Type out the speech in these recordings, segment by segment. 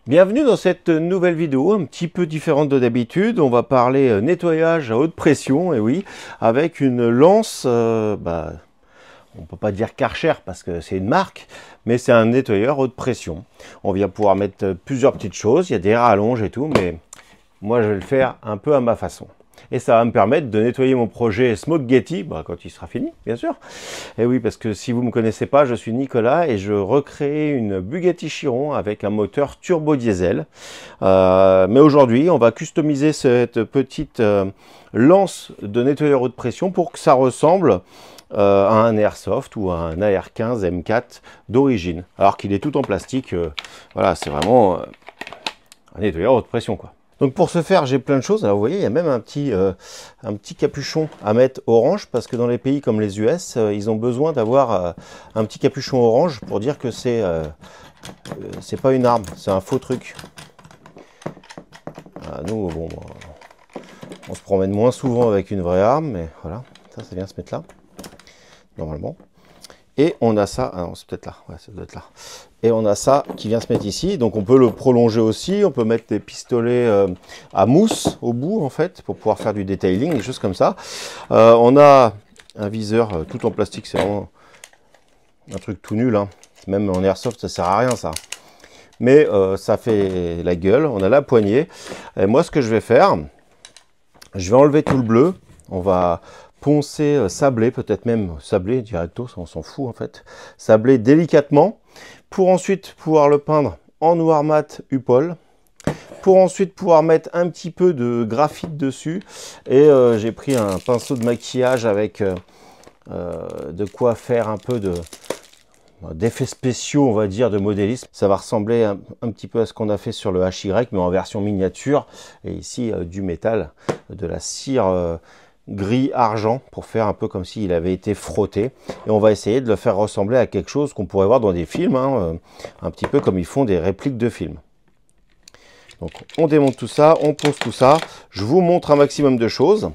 Bienvenue dans cette nouvelle vidéo, un petit peu différente de d'habitude. On va parler nettoyage à haute pression, et oui, avec une lance, on peut pas dire Karcher parce que c'est une marque, mais c'est un nettoyeur haute pression. On vient pouvoir mettre plusieurs petites choses, il y a des rallonges et tout, mais moi je vais le faire un peu à ma façon. Et ça va me permettre de nettoyer mon projet Smoke Getty, quand il sera fini, bien sûr. Et oui, parce que si vous ne me connaissez pas, je suis Nicolas et je recrée une Bugatti Chiron avec un moteur turbo diesel. Mais aujourd'hui, on va customiser cette petite lance de nettoyeur haute pression pour que ça ressemble à un Airsoft ou à un AR15 M4 d'origine. Alors qu'il est tout en plastique, voilà, c'est vraiment un nettoyeur haute pression, quoi. Donc pour ce faire, j'ai plein de choses. Alors vous voyez, il y a même un petit capuchon à mettre orange, parce que dans les pays comme les US, ils ont besoin d'avoir un petit capuchon orange pour dire que c'est pas une arme, c'est un faux truc. Nous, bon, on se promène moins souvent avec une vraie arme, mais voilà, ça vient se mettre là, normalement. Et on a ça, ah non, c'est peut-être là, ouais, ça doit être là. Et on a ça qui vient se mettre ici, donc on peut le prolonger aussi, on peut mettre des pistolets à mousse au bout en fait, pour pouvoir faire du detailing, des choses comme ça. On a un viseur tout en plastique, c'est vraiment un truc tout nul, hein. Même en airsoft ça sert à rien ça. Mais ça fait la gueule, on a la poignée. Et moi ce que je vais faire, je vais enlever tout le bleu, on va poncer, sabler, peut-être même sabler directo, on s'en fout en fait, sabler délicatement, pour ensuite pouvoir le peindre en noir mat UPOL, pour ensuite pouvoir mettre un petit peu de graphite dessus, et j'ai pris un pinceau de maquillage avec de quoi faire un peu d'effets spéciaux, on va dire, de modélisme. Ça va ressembler un petit peu à ce qu'on a fait sur le HY, mais en version miniature, et ici du métal, de la cire gris argent pour faire un peu comme s'il avait été frotté, et on va essayer de le faire ressembler à quelque chose qu'on pourrait voir dans des films, hein, un petit peu comme ils font des répliques de films. Donc on démonte tout ça, on pose tout ça, je vous montre un maximum de choses,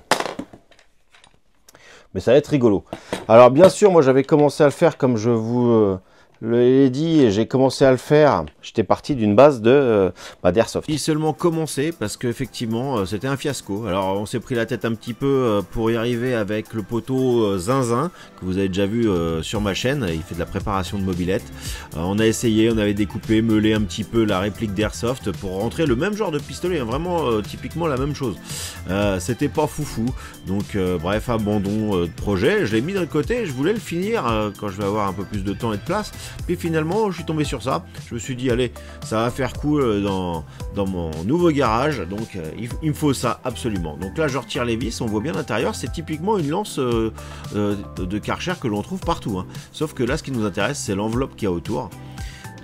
mais ça va être rigolo. Alors bien sûr, moi j'avais commencé à le faire comme je vous l'ai dit, et j'ai commencé à le faire, j'étais parti d'une base d'Airsoft. Il seulement commencé parce qu'effectivement c'était un fiasco. Alors on s'est pris la tête un petit peu pour y arriver avec le poteau Zinzin que vous avez déjà vu sur ma chaîne, il fait de la préparation de mobilette. On a essayé, on avait découpé, meulé un petit peu la réplique d'Airsoft pour rentrer le même genre de pistolet, hein, vraiment typiquement la même chose. C'était pas foufou, donc bref, abandon de projet. Je l'ai mis de côté, je voulais le finir quand je vais avoir un peu plus de temps et de place. Puis finalement je suis tombé sur ça, je me suis dit allez, ça va faire cool dans mon nouveau garage, donc il me faut ça absolument. Donc là je retire les vis, on voit bien l'intérieur, c'est typiquement une lance de Karcher que l'on trouve partout, hein. Sauf que là ce qui nous intéresse c'est l'enveloppe qu'il y a autour.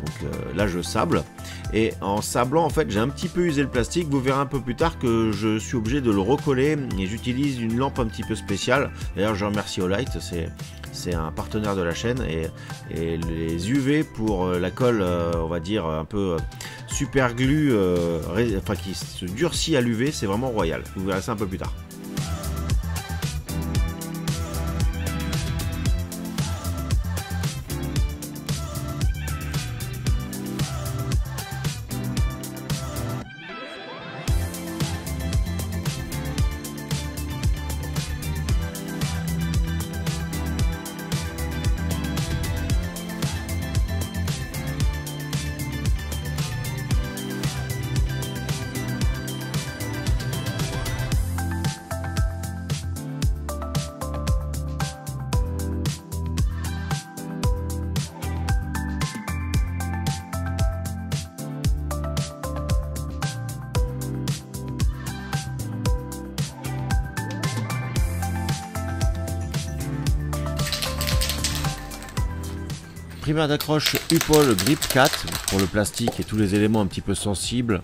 Donc là je sable, et en sablant en fait j'ai un petit peu usé le plastique. Vous verrez un peu plus tard que je suis obligé de le recoller, et j'utilise une lampe un petit peu spéciale. D'ailleurs je remercie Olight, c'est un partenaire de la chaîne, et les UV pour la colle, on va dire un peu super glue, enfin qui se durcit à l'UV, c'est vraiment royal. Vous verrez ça un peu plus tard. Primaire d'accroche UPOL Grip 4 pour le plastique et tous les éléments un petit peu sensibles.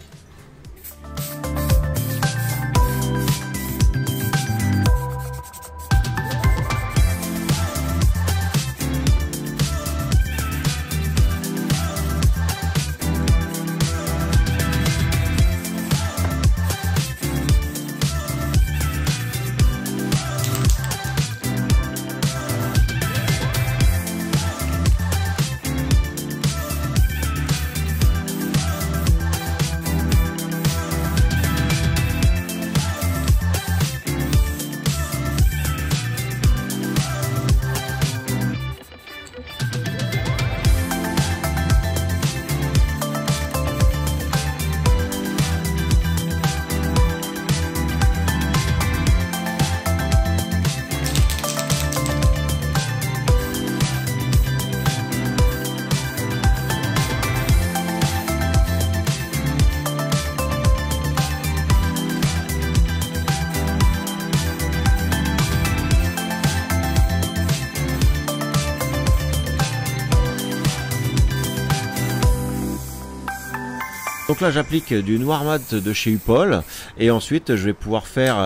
Donc là j'applique du noir mat de chez Upol et ensuite je vais pouvoir faire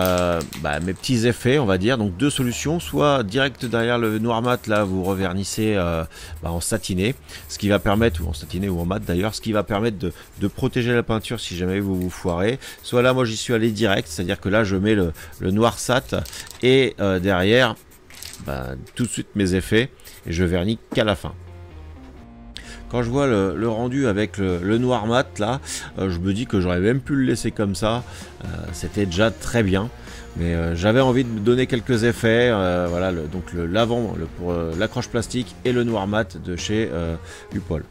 mes petits effets, on va dire. Donc deux solutions, soit direct derrière le noir mat, là vous revernissez en satiné, ce qui va permettre, ou en satiné ou en mat d'ailleurs, ce qui va permettre de protéger la peinture si jamais vous vous foirez. Soit là moi j'y suis allé direct, c'est-à-dire que là je mets le noir sat et derrière tout de suite mes effets et je vernis qu'à la fin. Quand je vois le rendu avec le noir mat là, je me dis que j'aurais même pu le laisser comme ça, c'était déjà très bien. Mais j'avais envie de donner quelques effets, voilà, donc l'avant pour l'accroche plastique et le noir mat de chez Upol.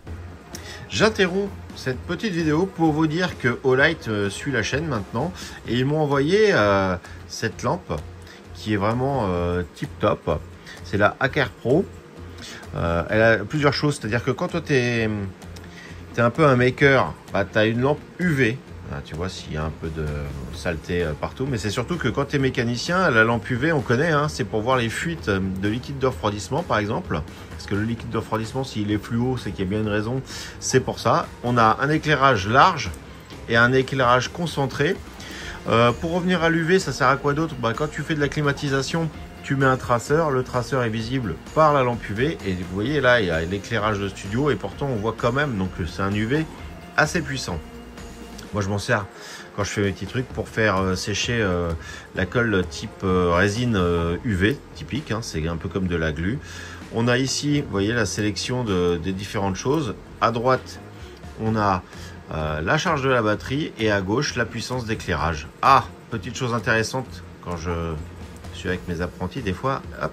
J'interromps cette petite vidéo pour vous dire que Olight suit la chaîne maintenant et ils m'ont envoyé cette lampe qui est vraiment tip top. C'est la Hacker Pro. Elle a plusieurs choses, c'est-à-dire que quand toi tu es un peu un maker, tu as une lampe UV. Tu vois s'il y a un peu de saleté partout, mais c'est surtout que quand tu es mécanicien, la lampe UV on connaît, c'est pour voir les fuites de liquide de refroidissement par exemple, parce que le liquide de refroidissement s'il est fluo c'est qu'il y a bien une raison, c'est pour ça. On a un éclairage large et un éclairage concentré. Pour revenir à l'UV, ça sert à quoi d'autre? Quand tu fais de la climatisation, tu mets un traceur, le traceur est visible par la lampe UV et vous voyez là il y a l'éclairage de studio et pourtant on voit quand même, donc c'est un UV assez puissant. Moi je m'en sers quand je fais mes petits trucs pour faire sécher la colle type résine UV typique, c'est un peu comme de la glu. On a ici, vous voyez la sélection des différentes choses. À droite on a la charge de la batterie et à gauche la puissance d'éclairage. Petite chose intéressante, quand je suis avec mes apprentis, des fois, hop,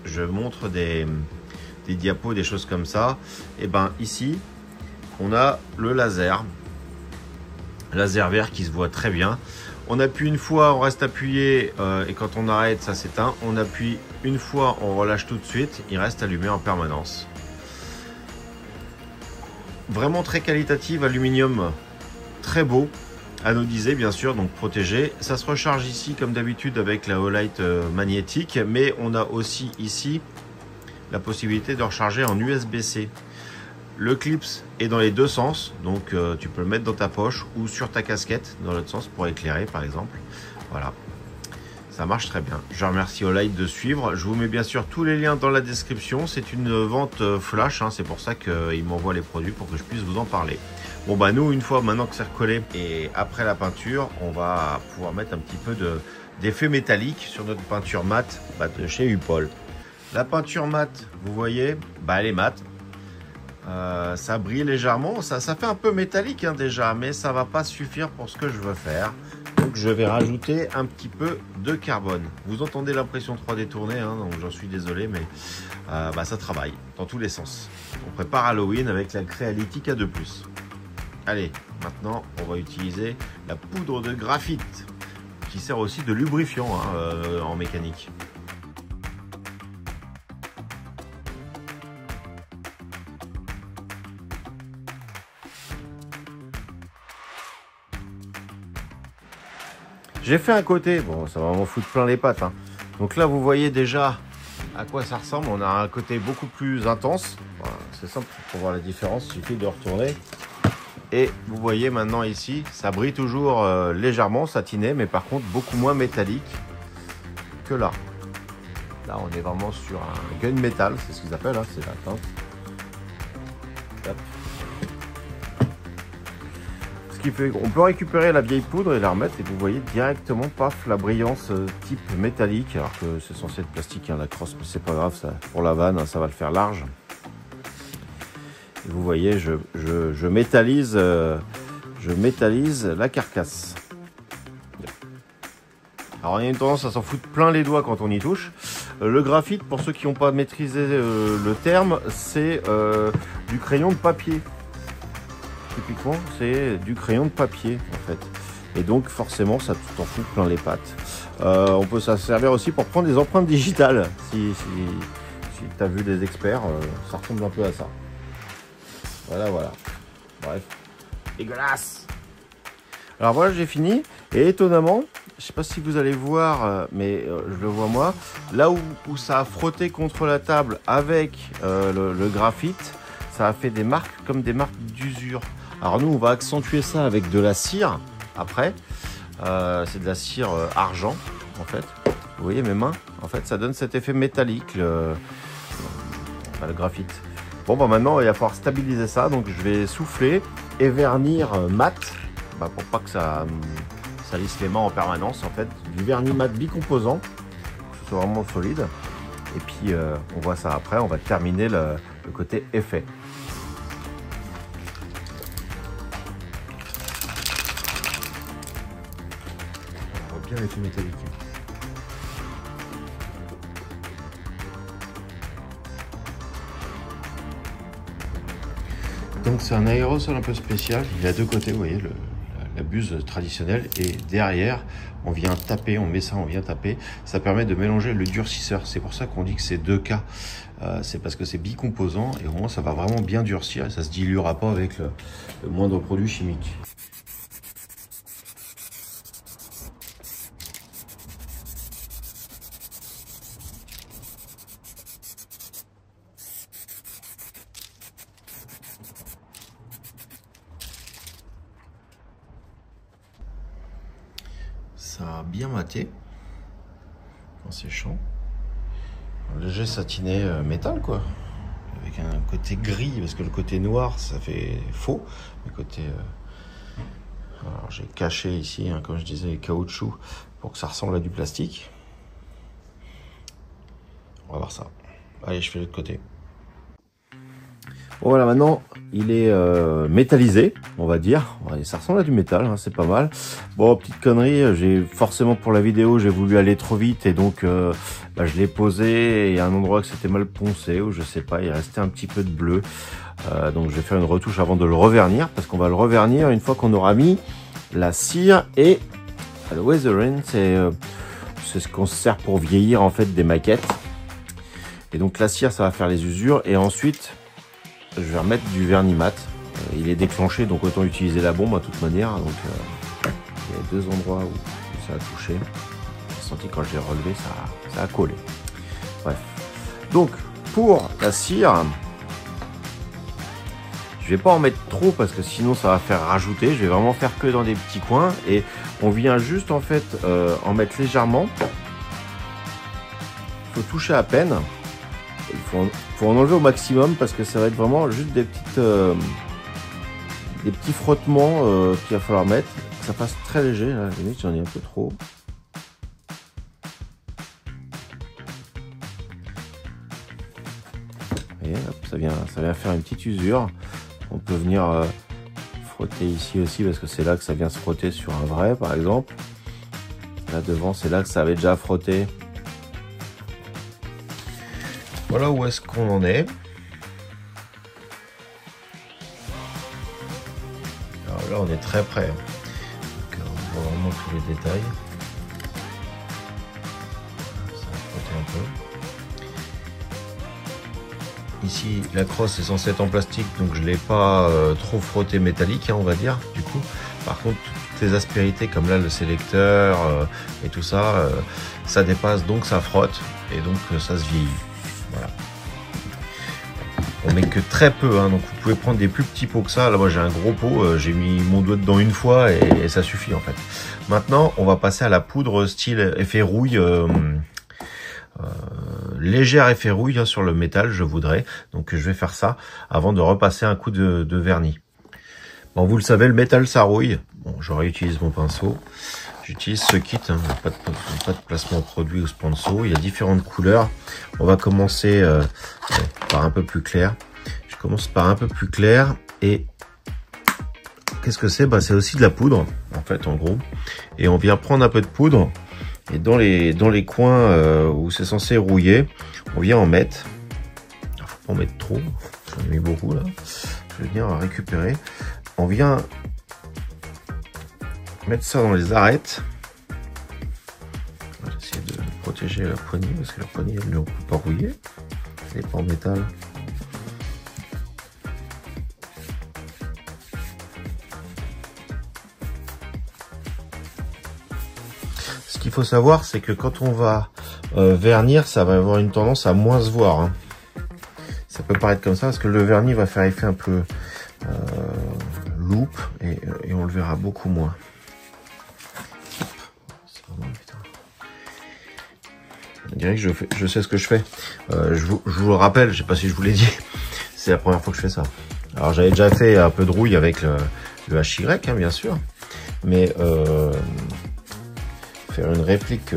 je montre des diapos, des choses comme ça. Et ici, on a le laser vert qui se voit très bien. On appuie une fois, on reste appuyé et quand on arrête, ça s'éteint. On appuie une fois, on relâche tout de suite, il reste allumé en permanence. Vraiment très qualitative, aluminium très beau. Anodisé bien sûr, donc protégé. Ça se recharge ici comme d'habitude avec la Olight magnétique, mais on a aussi ici la possibilité de recharger en USB-C. Le clip est dans les deux sens, donc tu peux le mettre dans ta poche ou sur ta casquette dans l'autre sens pour éclairer par exemple. Voilà, ça marche très bien. Je remercie Olight de suivre. Je vous mets bien sûr tous les liens dans la description. C'est une vente flash, c'est pour ça qu'ils m'envoient les produits pour que je puisse vous en parler. Bon nous, une fois maintenant que c'est recollé et après la peinture, on va pouvoir mettre un petit peu d'effet métallique sur notre peinture mate de chez Upol. La peinture mate, vous voyez, elle est mate. Ça brille légèrement, ça fait un peu métallique déjà, mais ça va pas suffire pour ce que je veux faire. Donc je vais rajouter un petit peu de carbone. Vous entendez l'impression 3D tourner, donc j'en suis désolé, mais ça travaille dans tous les sens. On prépare Halloween avec la Creality K2+. Allez, maintenant on va utiliser la poudre de graphite qui sert aussi de lubrifiant en mécanique. J'ai fait un côté, bon ça va m'en foutre plein les pattes. Donc là vous voyez déjà à quoi ça ressemble. On a un côté beaucoup plus intense. Voilà, c'est simple pour voir la différence, il suffit de retourner. Et vous voyez maintenant ici, ça brille toujours légèrement satiné, mais par contre beaucoup moins métallique que là. Là on est vraiment sur un gun metal, c'est ce qu'ils appellent, c'est la teinte. Hop. Ce qui fait qu'on peut récupérer la vieille poudre et la remettre et vous voyez directement, paf, la brillance type métallique, alors que c'est censé être plastique, la crosse, mais c'est pas grave, ça, pour la vanne, ça va le faire large. Vous voyez, je métallise la carcasse. Alors il y a une tendance à s'en foutre plein les doigts quand on y touche. Le graphite, pour ceux qui n'ont pas maîtrisé le terme, c'est du crayon de papier. Typiquement, c'est du crayon de papier en fait. Et donc forcément, ça t'en fout plein les pattes. On peut s'en servir aussi pour prendre des empreintes digitales. Si tu as vu des experts, ça ressemble un peu à ça. Voilà. Bref. Dégueulasse. Alors voilà, j'ai fini. Et étonnamment, je sais pas si vous allez voir, mais je le vois moi, là où ça a frotté contre la table avec le graphite, ça a fait des marques comme des marques d'usure. Alors nous, on va accentuer ça avec de la cire après. C'est de la cire argent en fait. Vous voyez mes mains, en fait ça donne cet effet métallique, le graphite. Bon bah maintenant il va falloir stabiliser ça, donc je vais souffler et vernir mat, pour pas que ça lisse les mains en permanence en fait. Du vernis mat bicomposant, que ce soit vraiment solide. Et puis on voit ça après, on va terminer le côté effet. On voit bien l'effet métallique. Donc c'est un aérosol un peu spécial, il a deux côtés, vous voyez, la buse traditionnelle, et derrière on vient taper, on met ça, on vient taper, ça permet de mélanger le durcisseur. C'est pour ça qu'on dit que c'est 2K, c'est parce que c'est bicomposant et au moins ça va vraiment bien durcir et ça se diluera pas avec le moindre produit chimique. Ça a bien maté en séchant. Un léger satiné métal quoi, avec un côté gris parce que le côté noir ça fait faux. Le côté alors j'ai caché ici comme je disais les caoutchoucs pour que ça ressemble à du plastique. On va voir ça. Allez, je fais l'autre côté. Bon, voilà, maintenant il est métallisé, on va dire. Ouais, ça ressemble à du métal, hein, c'est pas mal. Bon, petite connerie, j'ai forcément pour la vidéo, j'ai voulu aller trop vite et donc je l'ai posé et il y a un endroit que c'était mal poncé ou je sais pas, il restait un petit peu de bleu. Donc je vais faire une retouche avant de le revernir parce qu'on va le revernir une fois qu'on aura mis la cire et le weathering, c'est ce qu'on se sert pour vieillir en fait des maquettes. Et donc la cire, ça va faire les usures et ensuite je vais remettre du vernis mat. Il est déclenché, donc autant utiliser la bombe à toute manière. Donc il y a deux endroits où ça a touché. J'ai senti quand je l'ai relevé, ça a collé. Bref. Donc pour la cire, je vais pas en mettre trop parce que sinon ça va faire rajouter. Je vais vraiment faire que dans des petits coins et on vient juste en fait en mettre légèrement. Il faut toucher à peine. Il faut en enlever au maximum parce que ça va être vraiment juste des petits frottements qu'il va falloir mettre. Que ça fasse très léger. Là, à la limite, j'en ai un peu trop. Et hop, ça vient faire une petite usure. On peut venir frotter ici aussi parce que c'est là que ça vient se frotter sur un vrai, par exemple. Là devant, c'est là que ça avait déjà frotté. Voilà où est-ce qu'on en est. Alors là, on est très près. Donc, on voit vraiment tous les détails. Ça va frotter un peu. Ici, la crosse est censée être en plastique, donc je ne l'ai pas trop frotté métallique, hein, on va dire, du coup. Par contre, toutes les aspérités, comme là, le sélecteur et tout ça, ça dépasse, donc ça frotte, et donc ça se vieillit. Voilà. On met que très peu, hein, donc vous pouvez prendre des plus petits pots que ça. Là, moi j'ai un gros pot, j'ai mis mon doigt dedans une fois et ça suffit en fait. Maintenant, on va passer à la poudre style effet rouille, légère effet rouille hein, sur le métal, je voudrais. Donc je vais faire ça avant de repasser un coup de vernis. Bon, vous le savez, le métal ça rouille. Bon, je réutilise mon pinceau. J'utilise ce kit, hein, pas de placement produit ou sponsor. Il y a différentes couleurs. On va commencer par un peu plus clair. Je commence par un peu plus clair. Et qu'est-ce que c'est? C'est aussi de la poudre, en fait, en gros. Et on vient prendre un peu de poudre. Et dans les coins où c'est censé rouiller, on vient en mettre. Alors, faut pas en mettre trop. J'en ai mis beaucoup, là. Je vais venir récupérer. On vient mettre ça dans les arêtes. On va essayer de protéger la poignée parce que la poignée elle ne peut pas rouiller. Elle n'est pas en métal. Ce qu'il faut savoir, c'est que quand on va vernir, ça va avoir une tendance à moins se voir. Hein. Ça peut paraître comme ça parce que le vernis va faire effet un peu loupe et on le verra beaucoup moins. On dirait que je sais ce que je fais. Je vous le rappelle, je sais pas si je vous l'ai dit, c'est la première fois que je fais ça. Alors j'avais déjà fait un peu de rouille avec le HY, hein, bien sûr, mais faire une réplique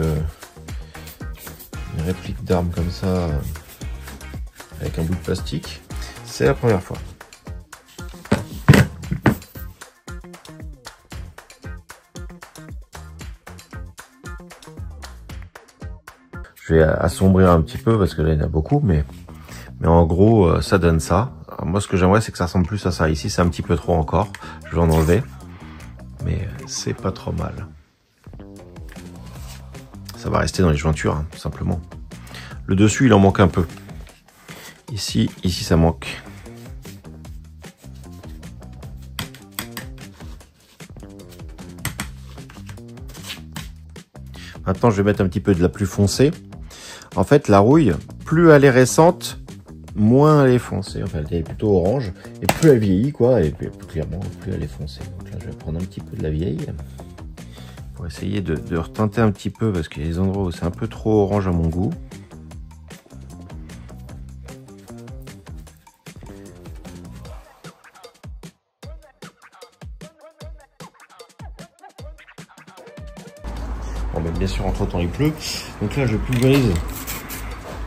d'arme comme ça avec un bout de plastique, c'est la première fois. Je vais assombrir un petit peu parce que là il y en a beaucoup, mais en gros ça donne ça. Alors moi ce que j'aimerais c'est que ça ressemble plus à ça. Ici c'est un petit peu trop encore, je vais en enlever, mais c'est pas trop mal. Ça va rester dans les jointures, hein, tout simplement. Le dessus il en manque un peu. Ici ça manque. Maintenant je vais mettre un petit peu de la plus foncée. En fait, la rouille, plus elle est récente, moins elle est foncée. Enfin, elle est plutôt orange. Et plus elle vieillit, quoi. Et puis, clairement, plus elle est foncée. Donc là, je vais prendre un petit peu de la vieille. Pour essayer de reteinter un petit peu. Parce qu'il y a des endroits où c'est un peu trop orange à mon goût. Bon, mais bien sûr, entre-temps, il pleut. Donc là, je pulvérise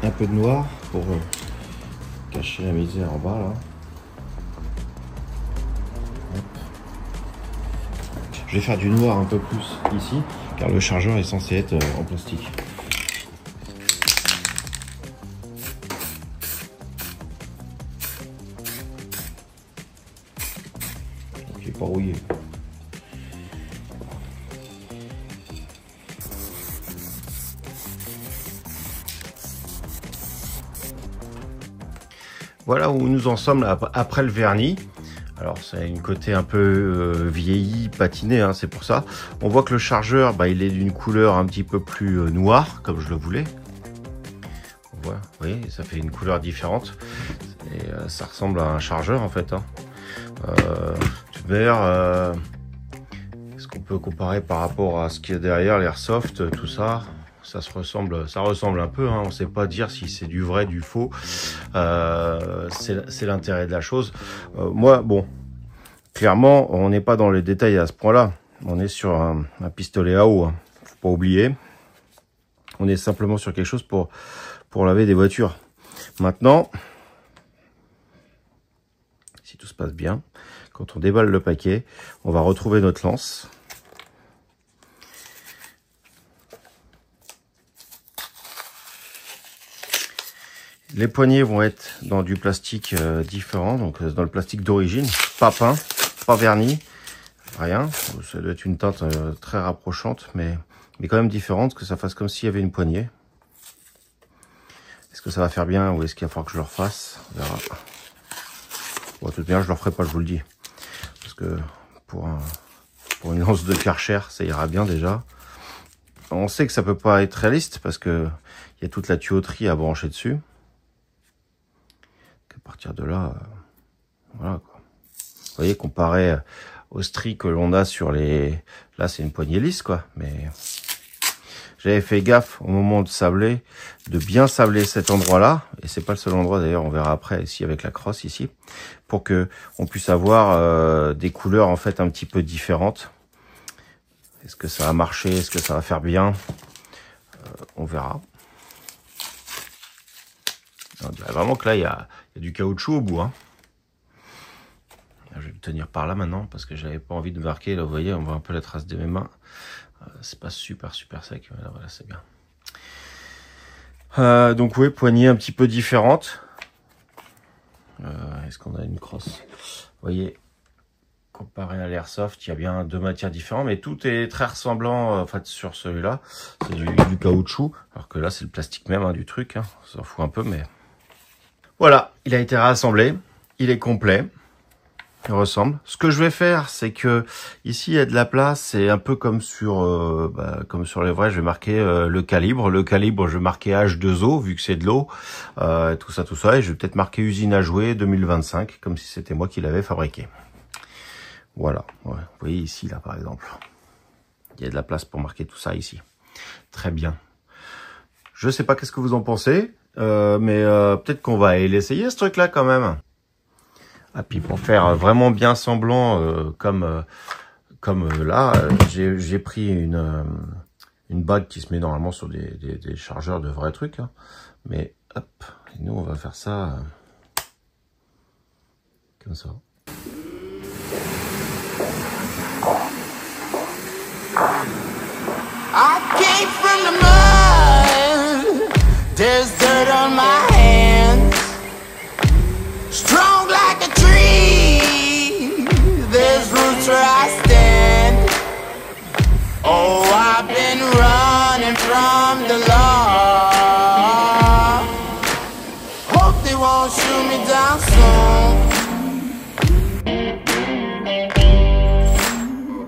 un peu de noir pour cacher la misère en bas là. Hop. Je vais faire du noir un peu plus ici car le chargeur est censé être en plastique. Donc, il n'est pas rouillé. Voilà où nous en sommes là, après le vernis. Alors c'est une côté un peu vieilli, patiné, hein, c'est pour ça. On voit que le chargeur, bah, il est d'une couleur un petit peu plus noire, comme je le voulais. On voit, vous voyez, ça fait une couleur différente. Et ça ressemble à un chargeur en fait. Hein. Est-ce qu'on peut comparer par rapport à ce qu'il y a derrière, l'airsoft, tout ça? Ça ressemble un peu, hein. On ne sait pas dire si c'est du vrai, du faux. C'est l'intérêt de la chose. Moi, bon, clairement, on n'est pas dans les détails à ce point-là. On est sur un pistolet à eau, hein. Faut pas oublier. On est simplement sur quelque chose pour laver des voitures. Maintenant, si tout se passe bien, quand on déballe le paquet, on va retrouver notre lance. Les poignées vont être dans du plastique différent, donc dans le plastique d'origine, pas peint, pas verni, rien. Ça doit être une teinte très rapprochante, mais quand même différente, que ça fasse comme s'il y avait une poignée. Est-ce que ça va faire bien ou est-ce qu'il va falloir que je le refasse? On verra. Bon, tout bien, je le referai pas, je vous le dis, parce que pour une lance de Karcher, ça ira bien déjà. On sait que ça peut pas être réaliste parce que il y a toute la tuyauterie à brancher dessus. À partir de là, voilà quoi. Vous voyez, comparé au stri que l'on a sur les... Là, c'est une poignée lisse, quoi. Mais j'avais fait gaffe au moment de sabler, de bien sabler cet endroit-là. Et c'est pas le seul endroit, d'ailleurs, on verra après ici avec la crosse, ici. Pour que on puisse avoir des couleurs, en fait, un petit peu différentes. Est-ce que ça va marcher? Est-ce que ça va faire bien? On verra. On dirait vraiment que là, il y a du caoutchouc au bout. Hein. Je vais le tenir par là maintenant parce que j'avais pas envie de marquer. Là, vous voyez, on voit un peu la trace de mes mains. C'est pas super sec. Voilà, c'est bien. Donc oui, poignée un petit peu différente. Est-ce qu'on a une crosse? Vous voyez, comparé à l'airsoft, il y a bien deux matières différentes, mais tout est très ressemblant en fait sur celui-là. C'est du caoutchouc, alors que là c'est le plastique même hein, du truc. Hein. On s'en fout un peu, mais voilà, il a été rassemblé, il est complet. Il ressemble. Ce que je vais faire, c'est que ici il y a de la place, c'est un peu comme sur les vrais. Je vais marquer le calibre. Le calibre, je vais marquer H2O vu que c'est de l'eau, tout ça. Et je vais peut-être marquer usine à jouer 2025, comme si c'était moi qui l'avais fabriqué. Voilà, ouais. Vous voyez ici, là, par exemple. Il y a de la place pour marquer tout ça ici. Très bien. Je sais pas qu'est-ce que vous en pensez, mais peut-être qu'on va l'essayer, ce truc-là, quand même. Ah, puis pour faire vraiment bien semblant, comme là, j'ai pris une bague qui se met normalement sur des chargeurs de vrais trucs. Hein. Mais, hop, et nous, on va faire ça comme ça. I came from the mud, there's dirt on my hands. Strong like a tree, there's roots where I stand. Oh, I've been running from the law.